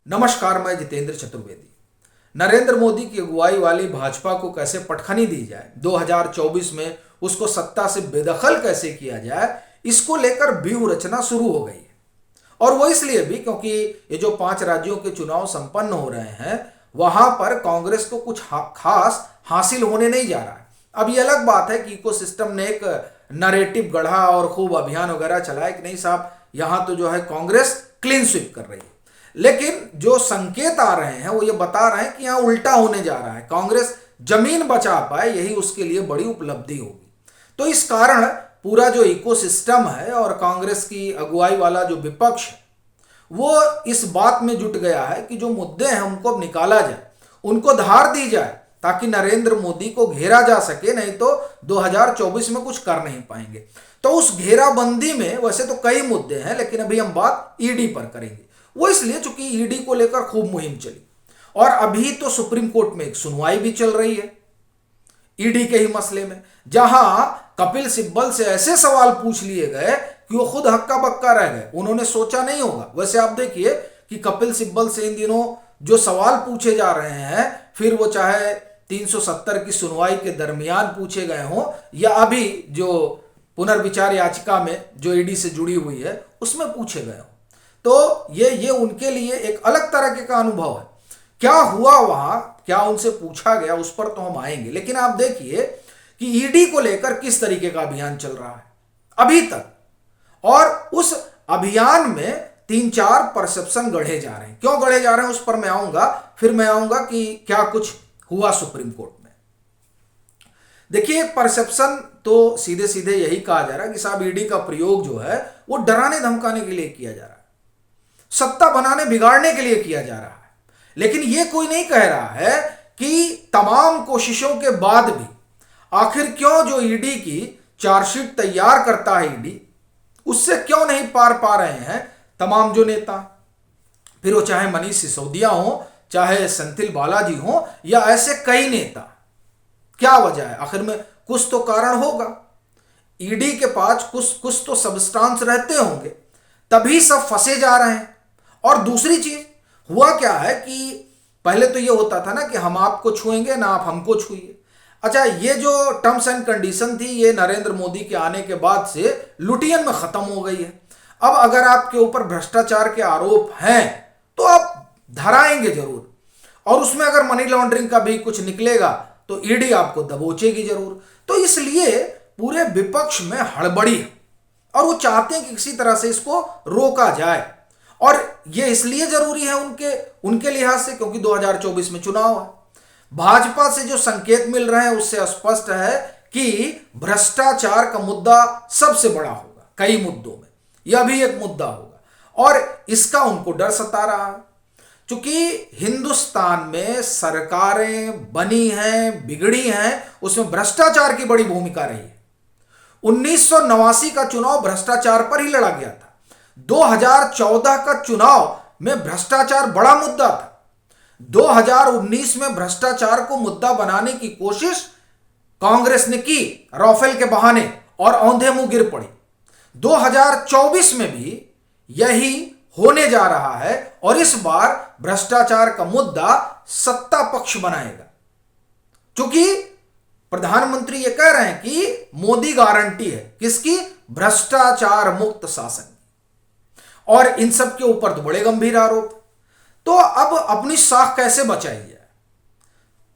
नमस्कार, मैं जितेंद्र चतुर्वेदी। नरेंद्र मोदी की अगुवाई वाली भाजपा को कैसे पटखनी दी जाए, 2024 में उसको सत्ता से बेदखल कैसे किया जाए, इसको लेकर व्यूह रचना शुरू हो गई है। और वो इसलिए भी क्योंकि ये जो 5 राज्यों के चुनाव संपन्न हो रहे हैं, वहां पर कांग्रेस को कुछ खास हासिल होने नहीं जा रहा है। अब ये अलग बात है कि इकोसिस्टम ने एक नरेटिव गढ़ा और खूब अभियान वगैरह चलाया कि नहीं साहब, यहां तो जो है कांग्रेस क्लीन स्वीप कर रही है। लेकिन जो संकेत आ रहे हैं वो ये बता रहे हैं कि यहां उल्टा होने जा रहा है, कांग्रेस जमीन बचा पाए यही उसके लिए बड़ी उपलब्धि होगी। तो इस कारण पूरा जो इकोसिस्टम है और कांग्रेस की अगुवाई वाला जो विपक्ष है वो इस बात में जुट गया है कि जो मुद्दे हैं उनको अब निकाला जाए, उनको धार दी जाए ताकि नरेंद्र मोदी को घेरा जा सके, नहीं तो 2024 में कुछ कर नहीं पाएंगे। तो उस घेराबंदी में वैसे तो कई मुद्दे हैं, लेकिन अभी हम बात ईडी पर करेंगे। वो इसलिए चूंकि ईडी को लेकर खूब मुहिम चली और अभी तो सुप्रीम कोर्ट में एक सुनवाई भी चल रही है ईडी के ही मसले में, जहां कपिल सिब्बल से ऐसे सवाल पूछ लिए गए कि वो खुद हक्का बक्का रह गए। उन्होंने सोचा नहीं होगा। वैसे आप देखिए कि कपिल सिब्बल से इन दिनों जो सवाल पूछे जा रहे हैं, फिर वो चाहे 370 की सुनवाई के दरमियान पूछे गए हों या अभी जो पुनर्विचार याचिका में जो ईडी से जुड़ी हुई है उसमें पूछे गए हों, तो ये उनके लिए एक अलग तरह का अनुभव है। क्या हुआ वहां, क्या उनसे पूछा गया, उस पर तो हम आएंगे। लेकिन आप देखिए कि ईडी को लेकर किस तरीके का अभियान चल रहा है अभी तक, और उस अभियान में 3-4 परसेप्शन गढ़े जा रहे हैं। क्यों गढ़े जा रहे हैं उस पर मैं आऊंगा। फिर मैं आऊंगा कि क्या कुछ हुआ सुप्रीम कोर्ट में। देखिए, एक परसेप्शन तो सीधे सीधे यही कहा जा रहा है कि साहब ईडी का प्रयोग जो है वो डराने धमकाने के लिए किया जा रहा है, सत्ता बनाने बिगाड़ने के लिए किया जा रहा है। लेकिन यह कोई नहीं कह रहा है कि तमाम कोशिशों के बाद भी आखिर क्यों जो ईडी की चार्जशीट तैयार करता है ईडी, उससे क्यों नहीं पार पा रहे हैं तमाम जो नेता, फिर वो चाहे मनीष सिसोदिया हो, चाहे सेंथिल बालाजी हो या ऐसे कई नेता। क्या वजह है? आखिर में कुछ तो कारण होगा। ईडी के पास कुछ तो सबस्टांस रहते होंगे, तभी सब फंसे जा रहे हैं। और दूसरी चीज हुआ क्या है कि पहले तो ये होता था ना कि हम आपको छुएंगे ना आप हमको छुइए। अच्छा, ये जो टर्म्स एंड कंडीशन थी ये नरेंद्र मोदी के आने के बाद से लुटियन में खत्म हो गई है। अब अगर आपके ऊपर भ्रष्टाचार के आरोप हैं तो आप धराएंगे जरूर, और उसमें अगर मनी लॉन्ड्रिंग का भी कुछ निकलेगा तो ईडी आपको दबोचेगी जरूर। तो इसलिए पूरे विपक्ष में हड़बड़ी है और वो चाहते हैं कि किसी तरह से इसको रोका जाए। और ये इसलिए जरूरी है उनके लिहाज से क्योंकि 2024 में चुनाव है। भाजपा से जो संकेत मिल रहे हैं उससे स्पष्ट है कि भ्रष्टाचार का मुद्दा सबसे बड़ा होगा कई मुद्दों में, यह भी एक मुद्दा होगा और इसका उनको डर सता रहा है। क्योंकि हिंदुस्तान में सरकारें बनी हैं, बिगड़ी हैं, उसमें भ्रष्टाचार की बड़ी भूमिका रही है। 1989 का चुनाव भ्रष्टाचार पर ही लड़ा गया था। 2014 का चुनाव में भ्रष्टाचार बड़ा मुद्दा था। 2019 में भ्रष्टाचार को मुद्दा बनाने की कोशिश कांग्रेस ने की राफेल के बहाने और औंधे मुंह गिर पड़ी। 2024 में भी यही होने जा रहा है और इस बार भ्रष्टाचार का मुद्दा सत्ता पक्ष बनाएगा। क्योंकि प्रधानमंत्री ये कह रहे हैं कि मोदी गारंटी है किसकी? भ्रष्टाचार मुक्त शासन। और इन सब के ऊपर तो बड़े गंभीर आरोप। तो अब अपनी साख कैसे बचाई जाए?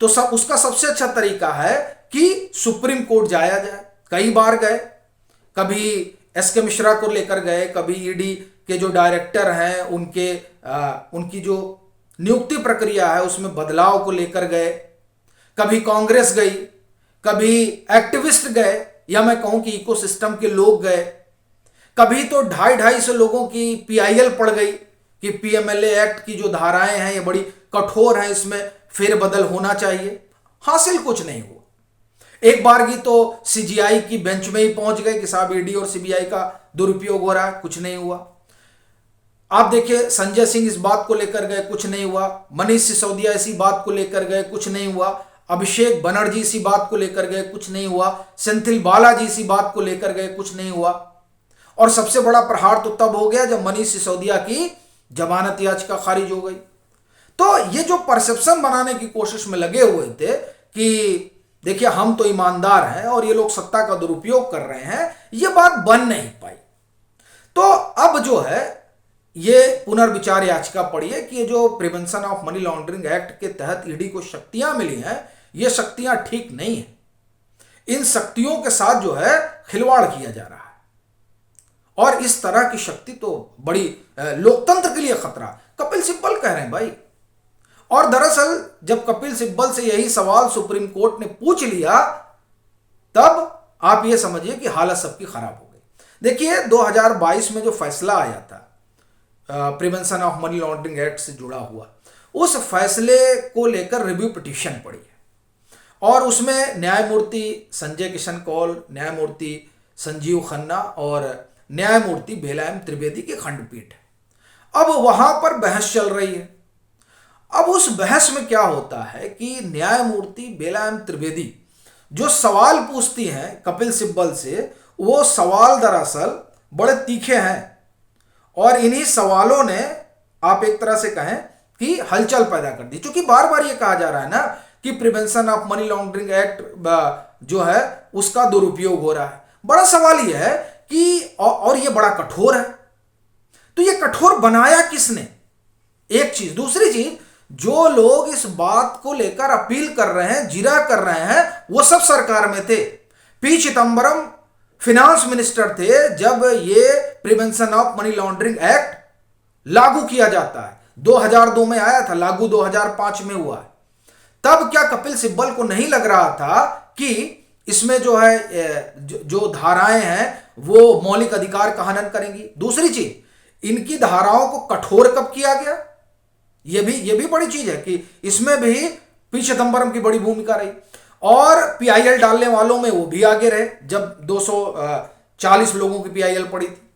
तो उसका सबसे अच्छा तरीका है कि सुप्रीम कोर्ट जाया जाए। कई बार गए, कभी एसके मिश्रा को लेकर गए, कभी ईडी के जो डायरेक्टर हैं उनकी जो नियुक्ति प्रक्रिया है उसमें बदलाव को लेकर गए, कभी कांग्रेस गई, कभी एक्टिविस्ट गए, या मैं कहूं कि इकोसिस्टम के लोग गए, कभी तो 250 लोगों की पीआईएल पड़ गई कि पीएमएलए एक्ट की जो धाराएं हैं ये बड़ी कठोर हैं, इसमें फेरबदल होना चाहिए। हासिल कुछ नहीं हुआ। एक बार की तो सीजीआई की बेंच में ही पहुंच गए कि साहब ईडी और सीबीआई का दुरुपयोग हो रहा है, कुछ नहीं हुआ। आप देखिए संजय सिंह इस बात को लेकर गए, कुछ नहीं हुआ। मनीष सिसोदिया इसी बात को लेकर गए, कुछ नहीं हुआ। अभिषेक बनर्जी इसी बात को लेकर गए, कुछ नहीं हुआ। सेंथिल बालाजी इसी बात को लेकर गए, कुछ नहीं हुआ। और सबसे बड़ा प्रहार तो तब हो गया जब मनीष सिसोदिया की जमानत याचिका खारिज हो गई। तो ये जो परसेप्शन बनाने की कोशिश में लगे हुए थे कि देखिए हम तो ईमानदार हैं और ये लोग सत्ता का दुरुपयोग कर रहे हैं, ये बात बन नहीं पाई। तो अब जो है ये पुनर्विचार याचिका पड़ी है कि ये जो prevention of money laundering act के तहत ईडी को शक्तियां मिली हैं, ये शक्तियां ठीक नहीं है। इन शक्तियों के साथ जो है खिलवाड़ किया जा रहा है और इस तरह की शक्ति तो बड़ी लोकतंत्र के लिए खतरा। कपिल सिब्बल कह रहे हैं भाई। और दरअसल जब कपिल सिब्बल से यही सवाल सुप्रीम कोर्ट ने पूछ लिया, तब आप ये समझिए कि हालत सबकी खराब हो गई। देखिए 2022 में जो फैसला आया था prevention of money laundering act से जुड़ा हुआ, उस फैसले को लेकर रिव्यू पिटीशन पड़ी है और उसमें न्यायमूर्ति संजय किशन कौल, न्यायमूर्ति संजीव खन्ना और न्यायमूर्ति बेलाएम त्रिवेदी की खंडपीठ है। अब वहां पर बहस चल रही है। अब उस बहस में क्या होता है कि न्यायमूर्ति बेलाएम त्रिवेदी जो सवाल पूछती हैं कपिल सिब्बल से, वो सवाल दरअसल बड़े तीखे हैं और इन्हीं सवालों ने आप एक तरह से कहें कि हलचल पैदा कर दी। क्योंकि बार बार ये कहा जा रहा है ना कि prevention of money laundering act जो है उसका दुरुपयोग हो रहा है। बड़ा सवाल यह है कि और ये बड़ा कठोर है, तो ये कठोर बनाया किसने? एक चीज। दूसरी चीज, जो लोग इस बात को लेकर अपील कर रहे हैं, जिरा कर रहे हैं, वो सब सरकार में थे। पी चिदम्बरम फिनांस मिनिस्टर थे जब ये prevention of money laundering act लागू किया जाता है। 2002 में आया था, लागू 2005 में हुआ है। तब क्या कपिल सिब्बल को नहीं लग रहा था कि इसमें जो है जो धाराएं हैं वो मौलिक अधिकार का हनन करेंगी? दूसरी चीज, इनकी धाराओं को कठोर कब किया गया? ये भी बड़ी चीज है कि इसमें भी पी चिदम्बरम की बड़ी भूमिका रही और पीआईएल डालने वालों में वो भी आगे रहे जब 240 लोगों की पीआईएल पड़ी थी।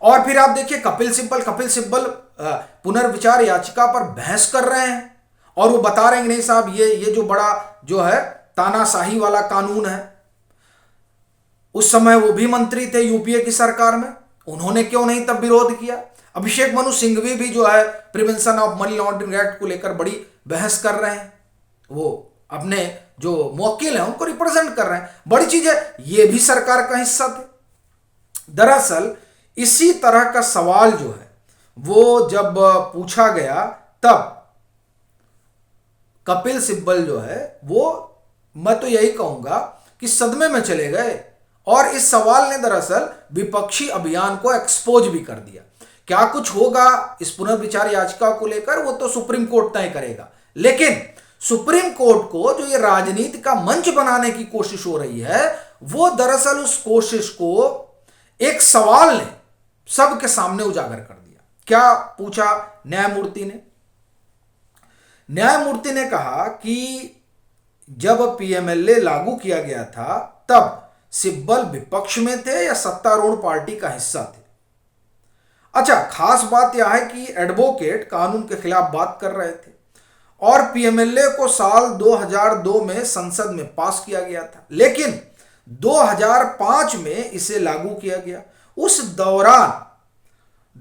और फिर आप देखिए कपिल सिब्बल पुनर्विचार याचिका पर बहस कर रहे हैं और वो बता रहे हैं नहीं साहब ये जो बड़ा जो है तानाशाही वाला कानून है। उस समय वो भी मंत्री थे यूपीए की सरकार में, उन्होंने क्यों नहीं तब विरोध किया? अभिषेक मनु सिंघवी भी जो है prevention of money laundering act को लेकर बड़ी बहस कर रहे हैं। वो अपने जो मुवक्किल हैं उनको रिप्रेजेंट कर रहे हैं। बड़ी चीज है, ये भी सरकार का हिस्सा थे। दरअसल इसी तरह का सवाल जो है वो जब पूछा गया तब कपिल सिब्बल जो है वो, मैं तो यही कहूंगा कि सदमे में चले गए और इस सवाल ने दरअसल विपक्षी अभियान को एक्सपोज भी कर दिया। क्या कुछ होगा इस पुनर्विचार याचिका को लेकर वो तो सुप्रीम कोर्ट तय करेगा, लेकिन सुप्रीम कोर्ट को जो ये राजनीति का मंच बनाने की कोशिश हो रही है, वो दरअसल उस कोशिश को एक सवाल ने सबके सामने उजागर कर दिया। क्या पूछा न्यायमूर्ति ने? न्यायमूर्ति ने कहा कि जब पीएमएलए लागू किया गया था तब सिब्बल विपक्ष में थे या सत्तारूढ़ पार्टी का हिस्सा थे? अच्छा, खास बात यह है कि एडवोकेट कानून के खिलाफ बात कर रहे थे और पीएमएलए को साल 2002 में संसद में पास किया गया था, लेकिन 2005 में इसे लागू किया गया। उस दौरान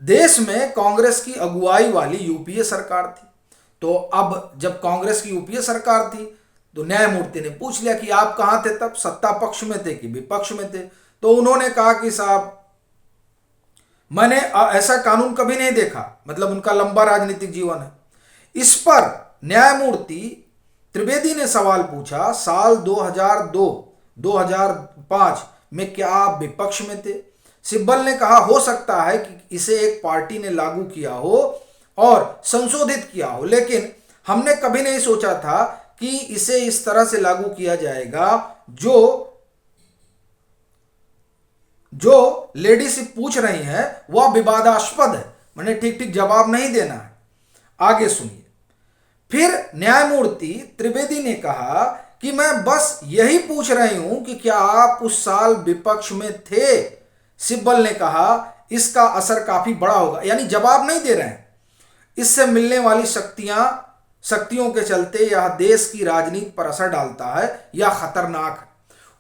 देश में कांग्रेस की अगुवाई वाली यूपीए सरकार थी। तो अब जब कांग्रेस की यूपीए सरकार थी तो न्यायमूर्ति ने पूछ लिया कि आप कहां थे तब, सत्ता पक्ष में थे कि विपक्ष में थे? तो उन्होंने कहा कि साहब मैंने ऐसा कानून कभी नहीं देखा। मतलब उनका लंबा राजनीतिक जीवन है। इस पर न्यायमूर्ति त्रिवेदी ने सवाल पूछा, साल 2002-2005 में क्या आप विपक्ष में थे? सिब्बल ने कहा हो सकता है कि इसे एक पार्टी ने लागू किया हो और संशोधित किया हो, लेकिन हमने कभी नहीं सोचा था कि इसे इस तरह से लागू किया जाएगा। जो लेडी से पूछ रही हैं वह विवादास्पद है, मैंने ठीक जवाब नहीं देना है। आगे सुनिए। फिर न्यायमूर्ति त्रिवेदी ने कहा कि मैं बस यही पूछ रही हूं कि क्या आप उस साल विपक्ष में थे? सिब्बल ने कहा इसका असर काफी बड़ा होगा, यानी जवाब नहीं दे रहे हैं। इससे मिलने वाली शक्तियों के चलते यह देश की राजनीति पर असर डालता है या खतरनाक है।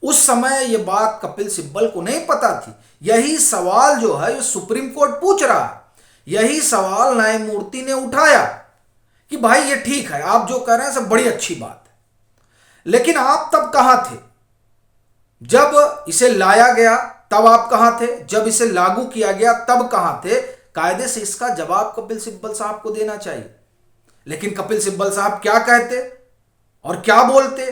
उस समय यह बात कपिल सिब्बल को नहीं पता थी। यही सवाल जो है सुप्रीम कोर्ट पूछ रहा है, यही सवाल न्यायमूर्ति ने उठाया कि भाई ये ठीक है, आप जो कह रहे हैं सब बड़ी अच्छी बात है, लेकिन आप तब कहां थे जब इसे लाया गया? तब आप कहां थे जब इसे लागू किया गया? तब कहां थे? कायदे से इसका जवाब कपिल सिब्बल साहब को देना चाहिए। लेकिन कपिल सिब्बल साहब क्या कहते और क्या बोलते?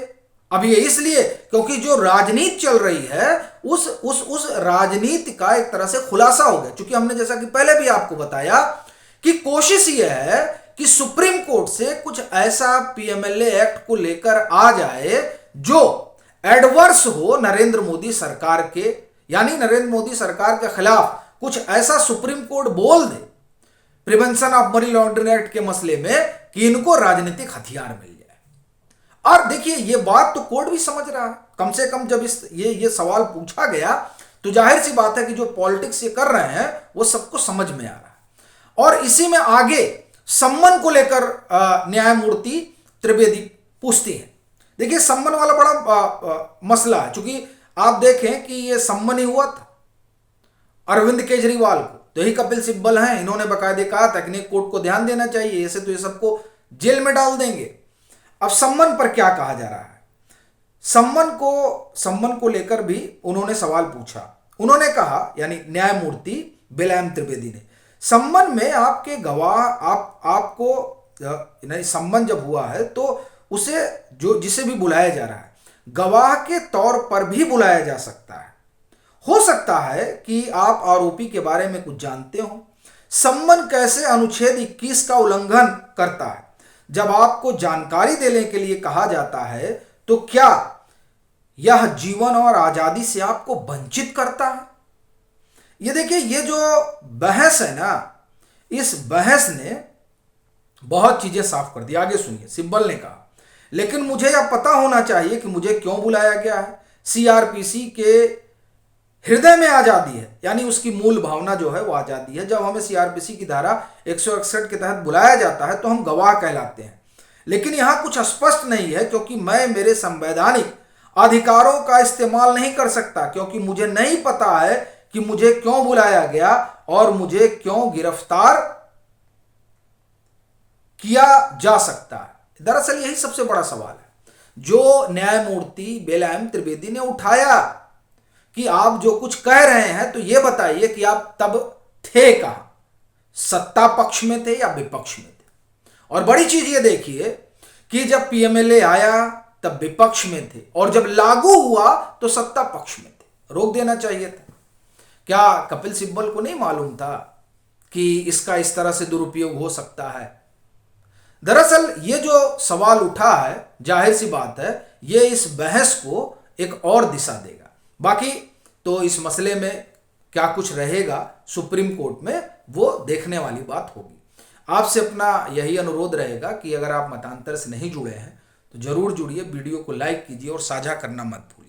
अब ये इसलिए क्योंकि जो राजनीति चल रही है उस राजनीति का एक तरह से खुलासा हो गया। क्योंकि हमने जैसा कि पहले भी आपको बताया कि कोशिश यह है कि सुप्रीम कोर्ट से कुछ ऐसा पीएमएलए एक्ट को लेकर आ जाए जो एडवर्स हो नरेंद्र मोदी सरकार के, यानी नरेंद्र मोदी सरकार के खिलाफ कुछ ऐसा सुप्रीम कोर्ट बोल दे prevention of money laundering act के मसले में कि इनको राजनीतिक हथियार मिल जाए। और देखिए ये बात तो कोर्ट भी समझ रहा है, कम से कम जब ये सवाल पूछा गया तो जाहिर सी बात है कि जो पॉलिटिक्स ये कर रहे हैं वो सबको समझ में आ रहा है। और इसी में आगे सम्मन को लेकर न्यायमूर्ति त्रिवेदी पूछती हैं। देखिए सम्मन वाला बड़ा मसला है, क्योंकि आप देखें कि ये सम्मन ही हुआ था अरविंद केजरीवाल को, तो यही कपिल सिब्बल हैं, इन्होंने बाकायदे कहा था कि कोर्ट को ध्यान देना चाहिए, ऐसे तो ये सबको जेल में डाल देंगे। अब सम्मन पर क्या कहा जा रहा है? सम्मन को लेकर भी उन्होंने सवाल पूछा। उन्होंने कहा, यानी न्यायमूर्ति बेलैम त्रिवेदी ने, सम्मन में आपके गवाह आपको नहीं, सम्मन जब हुआ है तो उसे जिसे भी बुलाया जा रहा है गवाह के तौर पर भी बुलाया जा सकता है। हो सकता है कि आप आरोपी के बारे में कुछ जानते हो। सम्मन कैसे अनुच्छेद 21 का उल्लंघन करता है? जब आपको जानकारी देने के लिए कहा जाता है तो क्या यह जीवन और आजादी से आपको वंचित करता है? ये देखिए, ये जो बहस है ना, इस बहस ने बहुत चीजें साफ कर दी। आगे सुनिए, सिब्बल ने कहा, लेकिन मुझे यह पता होना चाहिए कि मुझे क्यों बुलाया गया है। सीआरपीसी के हृदय में आजादी है, यानी उसकी मूल भावना जो है वो आजादी है। जब हमें सीआरपीसी की धारा 161 के तहत बुलाया जाता है तो हम गवाह कहलाते हैं। लेकिन यहां कुछ स्पष्ट नहीं है, क्योंकि मैं मेरे संवैधानिक अधिकारों का इस्तेमाल नहीं कर सकता, क्योंकि मुझे नहीं पता है कि मुझे क्यों बुलाया गया और मुझे क्यों गिरफ्तार किया जा सकता है। दरअसल यही सबसे बड़ा सवाल है जो न्यायमूर्ति बेलैम त्रिवेदी ने उठाया कि आप जो कुछ कह रहे हैं तो यह बताइए कि आप तब थे कहां, सत्ता पक्ष में थे या विपक्ष में थे? और बड़ी चीज ये देखिए कि जब पीएमएलए आया तब विपक्ष में थे और जब लागू हुआ तो सत्ता पक्ष में थे। रोक देना चाहिए था। क्या कपिल सिब्बल को नहीं मालूम था कि इसका इस तरह से दुरुपयोग हो सकता है? दरअसल ये जो सवाल उठा है, जाहिर सी बात है ये इस बहस को एक और दिशा देगा। बाकी तो इस मसले में क्या कुछ रहेगा सुप्रीम कोर्ट में, वो देखने वाली बात होगी। आपसे अपना यही अनुरोध रहेगा कि अगर आप मतांतर से नहीं जुड़े हैं तो जरूर जुड़िए, वीडियो को लाइक कीजिए और साझा करना मत भूलिए।